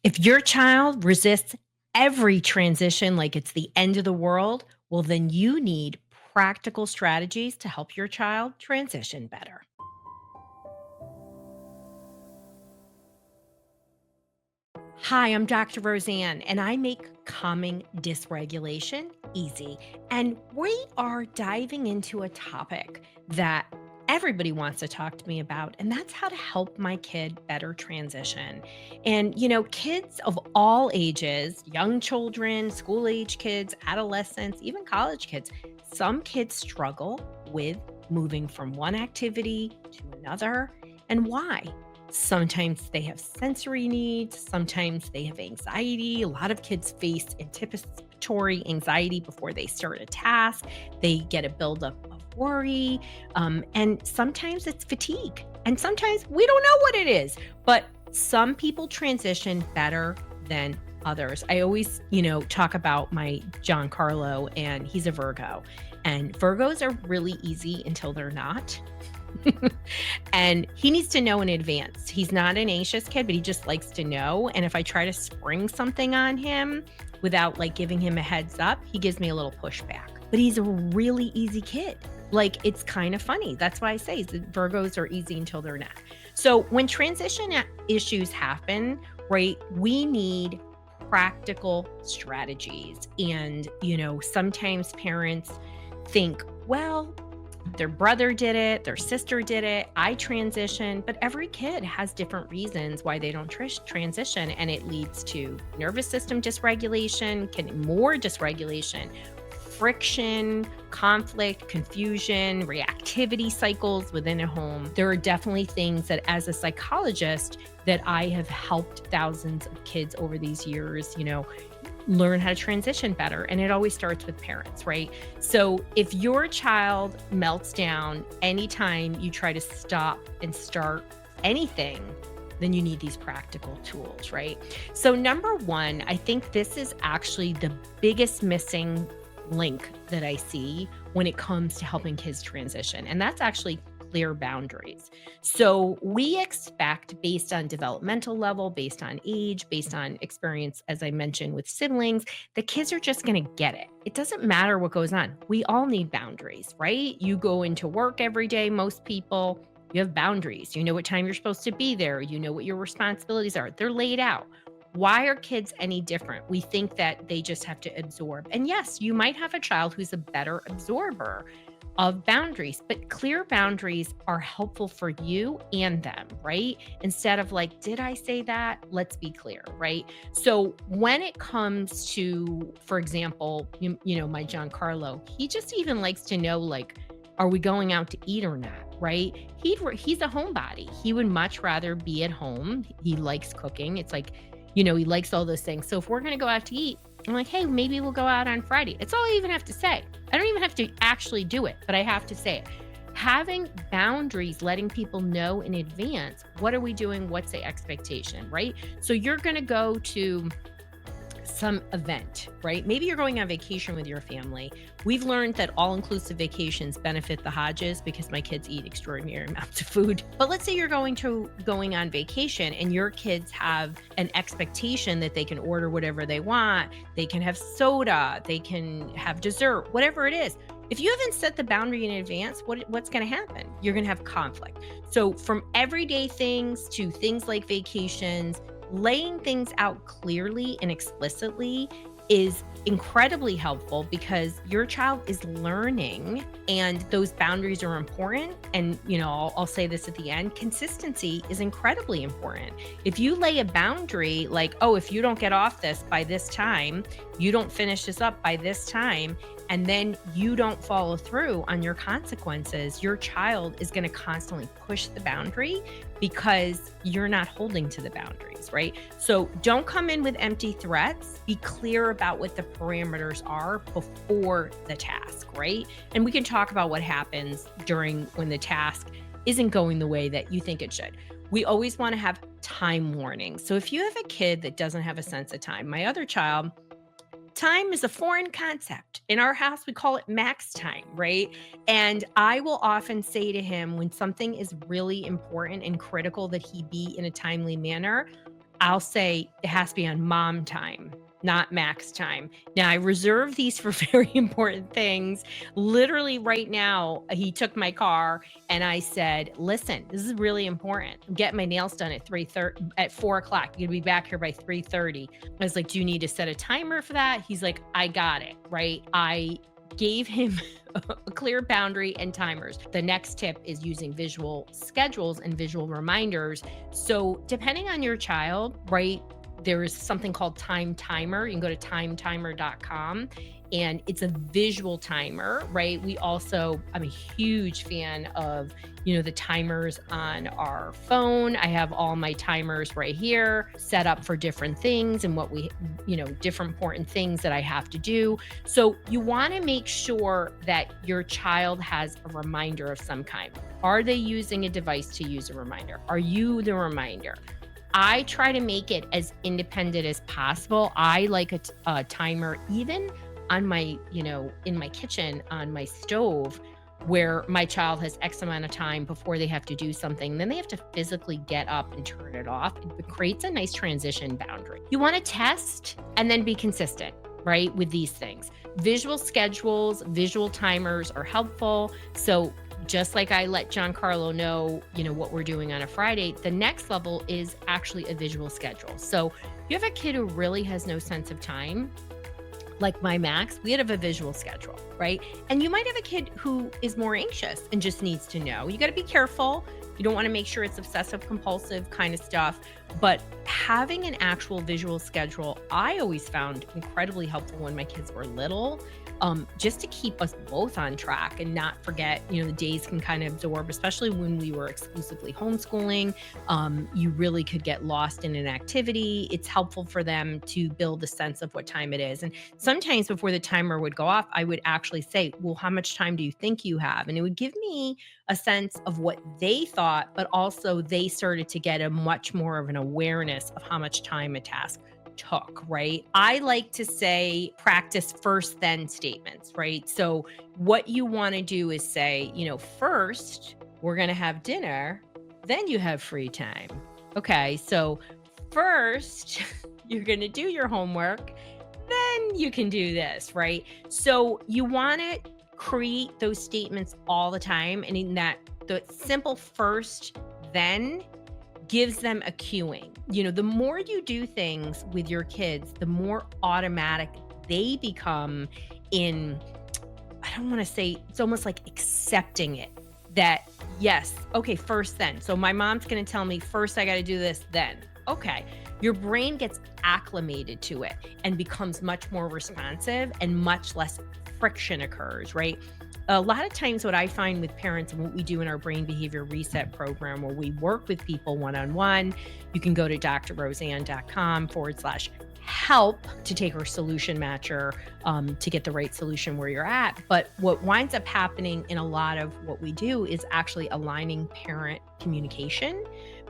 If your child resists every transition like it's the end of the world, well, then you need practical strategies to help your child transition better. Hi, I'm Dr. Roseann, and I make calming dysregulation easy. And we are diving into a topic that everybody wants to talk to me about, and that's how to help my kid better transition. And, kids of all ages, young children, school age kids, adolescents, even college kids, some kids struggle with moving from one activity to another. And why? Sometimes they have sensory needs, sometimes they have anxiety. A lot of kids face anticipatory anxiety before they start a task. They get a buildup of worry, and sometimes it's fatigue. And sometimes we don't know what it is, but some people transition better than others. I always, talk about my John Carlo, and he's a Virgo. And Virgos are really easy until they're not. And he needs to know in advance. He's not an anxious kid, but he just likes to know. And if I try to spring something on him without like giving him a heads up, he gives me a little pushback. But he's a really easy kid. Like, it's kind of funny. That's why I say that Virgos are easy until they're not. So when transition issues happen, right, we need practical strategies. And, sometimes parents think, well, their brother did it, their sister did it, I transitioned, but every kid has different reasons why they don't transition, and it leads to nervous system dysregulation, more dysregulation, friction, conflict, confusion, reactivity cycles within a home. There are definitely things that as a psychologist that I have helped thousands of kids over these years, learn how to transition better. And it always starts with parents, right? So if your child melts down anytime you try to stop and start anything, then you need these practical tools, right? So number one, I think this is actually the biggest missing link that I see when it comes to helping kids transition. And that's actually clear boundaries. So we expect, based on developmental level, based on age, based on experience, as I mentioned with siblings, the kids are just going to get it. It doesn't matter what goes on. We all need boundaries, right? You go into work every day, most people, you have boundaries. You know what time you're supposed to be there. You know what your responsibilities are. They're laid out. Why are kids any different? We think that they just have to absorb. And yes, you might have a child who's a better absorber of boundaries, but clear boundaries are helpful for you and them, right? Instead of like, did I say that? Let's be clear, right? So when it comes to, for example, my John Carlo, he just even likes to know, like, are we going out to eat or not, right? He's a homebody. He would much rather be at home. He likes cooking. It's like, he likes all those things. So if we're going to go out to eat, I'm like, hey, maybe we'll go out on Friday. It's all I even have to say. I don't even have to actually do it, but I have to say it. Having boundaries, letting people know in advance, what are we doing? What's the expectation, right? So you're going to go to some event, right? Maybe you're going on vacation with your family. We've learned that all-inclusive vacations benefit the Hodges because my kids eat extraordinary amounts of food. But let's say you're going on vacation and your kids have an expectation that they can order whatever they want. They can have soda, they can have dessert, whatever it is. If you haven't set the boundary in advance, what's going to happen? You're going to have conflict. So from everyday things to things like vacations, laying things out clearly and explicitly is incredibly helpful because your child is learning and those boundaries are important. And, I'll say this at the end, consistency is incredibly important. If you lay a boundary like, oh, if you don't get off this by this time, you don't finish this up by this time, and then you don't follow through on your consequences, your child is going to constantly push the boundary because you're not holding to the boundaries, right? So don't come in with empty threats. Be clear about what the parameters are before the task, right? And we can talk about what happens when the task isn't going the way that you think it should. We always want to have time warnings. So if you have a kid that doesn't have a sense of time, my other child, time is a foreign concept. In our house, we call it max time, right? And I will often say to him when something is really important and critical that he be in a timely manner, I'll say it has to be on mom time, not max time. Now, I reserve these for very important things. Literally right now, he took my car and I said, "Listen, this is really important. I'm getting my nails done at 3:30 at 4 o'clock. You're gonna be back here by 3:30." I was like, "Do you need to set a timer for that?" He's like, "I got it." Right? I gave him a clear boundary and timers. The next tip is using visual schedules and visual reminders. So, depending on your child, right, there is something called Time Timer. You can go to timetimer.com and it's a visual timer, right? I'm a huge fan of, the timers on our phone. I have all my timers right here set up for different things and different important things that I have to do. So you want to make sure that your child has a reminder of some kind. Are they using a device to use a reminder? Are you the reminder? I try to make it as independent as possible. I like a timer even on my, in my kitchen on my stove where my child has X amount of time before they have to do something. Then they have to physically get up and turn it off. It creates a nice transition boundary. You want to test and then be consistent, right, with these things. Visual schedules, visual timers are helpful. So just like I let Giancarlo know, what we're doing on a Friday, the next level is actually a visual schedule. So you have a kid who really has no sense of time, like my Max, we have a visual schedule, right? And you might have a kid who is more anxious and just needs to know. You got to be careful. You don't want to make sure it's obsessive compulsive kind of stuff, but having an actual visual schedule, I always found incredibly helpful when my kids were little, just to keep us both on track and not forget, the days can kind of absorb, especially when we were exclusively homeschooling. You really could get lost in an activity. It's helpful for them to build a sense of what time it is. And sometimes before the timer would go off, I would actually say, "Well, how much time do you think you have?" And it would give me a sense of what they thought, but also they started to get a much more of an awareness of how much time a task took, right? I like to say practice first then statements, right? So what you want to do is say, first we're going to have dinner, then you have free time. Okay, so first you're going to do your homework, then you can do this, right? So you want to create those statements all the time. And in that, the simple first then gives them a cueing. The more you do things with your kids, the more automatic they become in, I don't want to say, it's almost like accepting it that, yes, okay, first then. So my mom's going to tell me first I got to do this, then. Okay. Your brain gets acclimated to it and becomes much more responsive and much less friction occurs, right? A lot of times what I find with parents and what we do in our brain behavior reset program, where we work with people one-on-one, you can go to drroseann.com/help to take our solution matcher to get the right solution where you're at. But what winds up happening in a lot of what we do is actually aligning parent communication,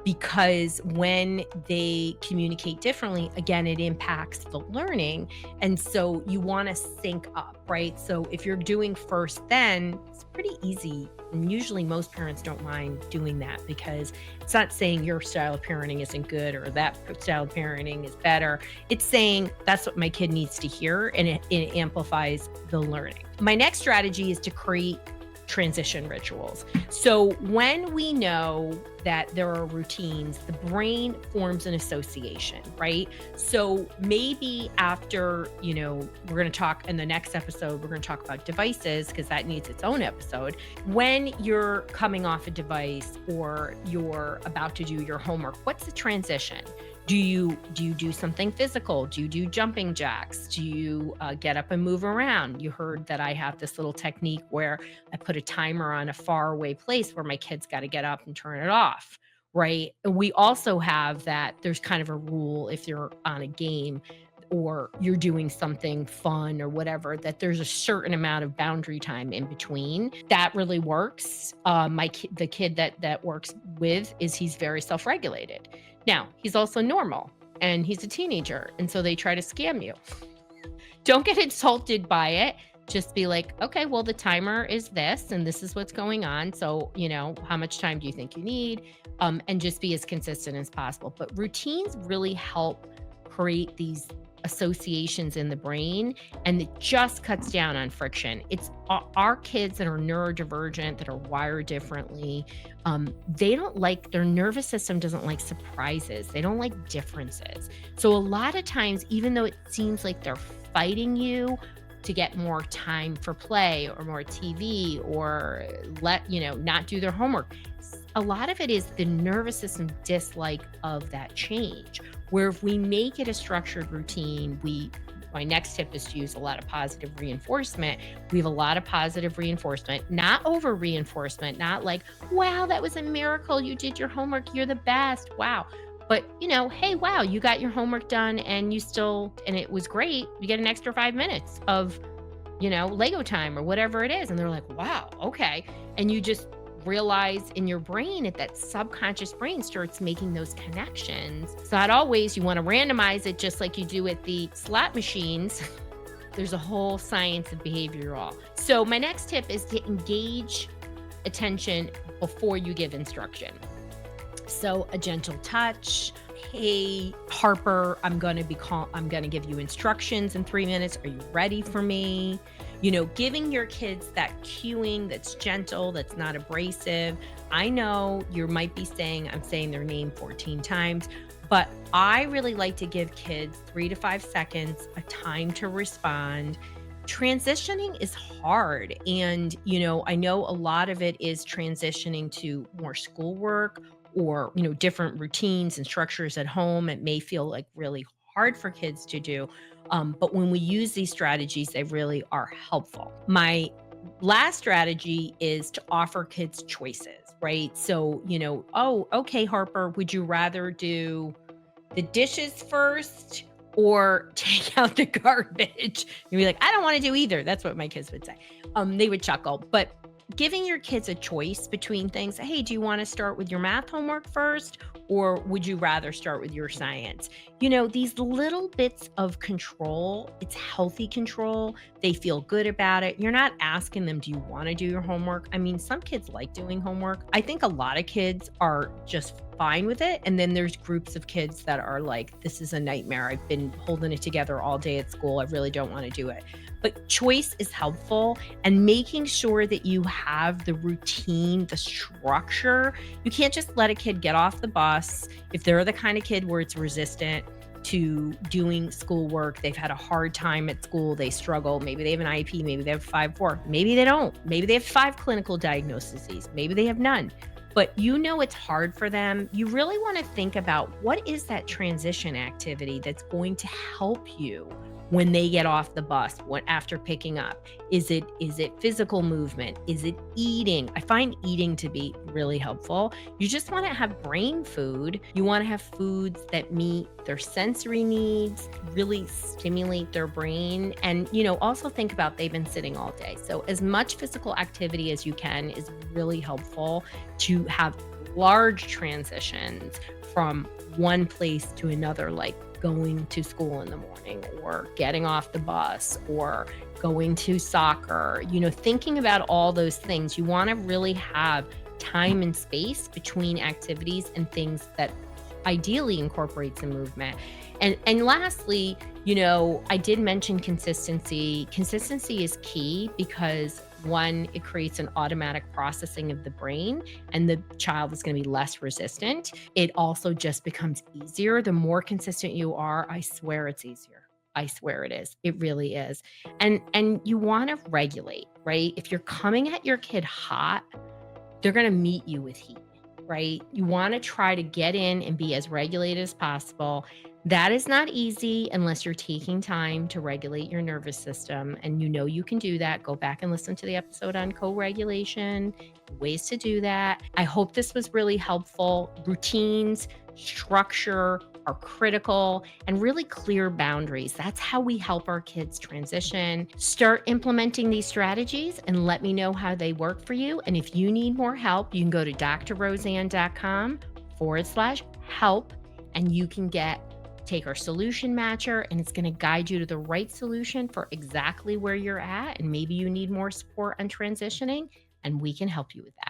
because when they communicate differently, again, it impacts the learning. And so you want to sync up, right? So if you're doing first, then it's pretty easy. And usually most parents don't mind doing that, because it's not saying your style of parenting isn't good or that style of parenting is better. It's saying that's what my kid needs to hear, and it amplifies the learning. My next strategy is to create transition rituals. So when we know that there are routines, the brain forms an association, right? So maybe after, we're going to talk in the next episode, we're going to talk about devices, because that needs its own episode. When you're coming off a device or you're about to do your homework, what's the transition? Do you do something physical? Do you do jumping jacks? Do you get up and move around? You heard that I have this little technique where I put a timer on a far away place where my kids got to get up and turn it off, right? And we also have that there's kind of a rule if you're on a game or you're doing something fun or whatever, that there's a certain amount of boundary time in between. That really works. The kid that works with he's very self-regulated. Now, he's also normal and he's a teenager. And so they try to scam you. Don't get insulted by it. just be like, okay, well, the timer is this, and this is what's going on. So, how much time do you think you need? And just be as consistent as possible. But routines really help create these associations in the brain, and it just cuts down on friction. It's our kids that are neurodivergent, that are wired differently. They don't like, their nervous system doesn't like surprises. They don't like differences. So a lot of times, even though it seems like they're fighting you to get more time for play or more TV or not do their homework, a lot of it is the nervous system dislike of that change. Where if we make it a structured routine, my next tip is to use a lot of positive reinforcement. We have a lot of positive reinforcement, not over reinforcement, not like, wow, that was a miracle. You did your homework. You're the best. Wow. But, hey, wow, you got your homework done and it was great. You get an extra 5 minutes of, Lego time or whatever it is. And they're like, wow, okay. And you just realize in your brain that subconscious brain starts making those connections. So not always you want to randomize it just like you do with the slot machines. There's a whole science of behavioral. So my next tip is to engage attention before you give instruction. So a gentle touch. Hey, Harper, I'm going to give you instructions in 3 minutes. Are you ready for me? Giving your kids that cueing that's gentle, that's not abrasive. I know you might be saying, I'm saying their name 14 times, but I really like to give kids 3 to 5 seconds, a time to respond. Transitioning is hard. And, I know a lot of it is transitioning to more schoolwork or, different routines and structures at home. It may feel like really hard for kids to do. But when we use these strategies, they really are helpful. My last strategy is to offer kids choices, right? So, oh, okay, Harper, would you rather do the dishes first or take out the garbage? You'd be like, I don't want to do either. That's what my kids would say. They would chuckle. But giving your kids a choice between things, hey, do you want to start with your math homework first, or would you rather start with your science? These little bits of control, it's healthy control. They feel good about it. You're not asking them, do you want to do your homework? I mean, some kids like doing homework. I think a lot of kids are just fine with it. And then there's groups of kids that are like, this is a nightmare. I've been holding it together all day at school. I really don't want to do it. But choice is helpful, and making sure that you have the routine, the structure. You can't just let a kid get off the bus. If they're the kind of kid where it's resistant to doing schoolwork, they've had a hard time at school, they struggle, maybe they have an IEP, maybe they have 5-4, maybe they don't, maybe they have 5 clinical diagnoses, maybe they have none. But it's hard for them. You really want to think about what is that transition activity that's going to help you when they get off the bus, after picking up. Is it physical movement? Is it eating? I find eating to be really helpful. You just want to have brain food. You want to have foods that meet their sensory needs, really stimulate their brain. And, also think about they've been sitting all day. So as much physical activity as you can is really helpful to have large transitions from one place to another, like going to school in the morning or getting off the bus or going to soccer, thinking about all those things. You want to really have time and space between activities and things that ideally incorporate some movement. And lastly, I did mention consistency. Consistency is key because one, it creates an automatic processing of the brain and the child is going to be less resistant. It also just becomes easier. The more consistent you are, I swear it's easier. I swear it is. It really is. And you want to regulate, right? If you're coming at your kid hot, they're going to meet you with heat, right? You want to try to get in and be as regulated as possible. That is not easy unless you're taking time to regulate your nervous system. And you can do that. Go back and listen to the episode on co-regulation, ways to do that. I hope this was really helpful. Routines, structure are critical, and really clear boundaries. That's how we help our kids transition. Start implementing these strategies and let me know how they work for you. And if you need more help, you can go to drroseann.com/help, and you can get take our solution matcher, and it's going to guide you to the right solution for exactly where you're at. And maybe you need more support on transitioning, and we can help you with that.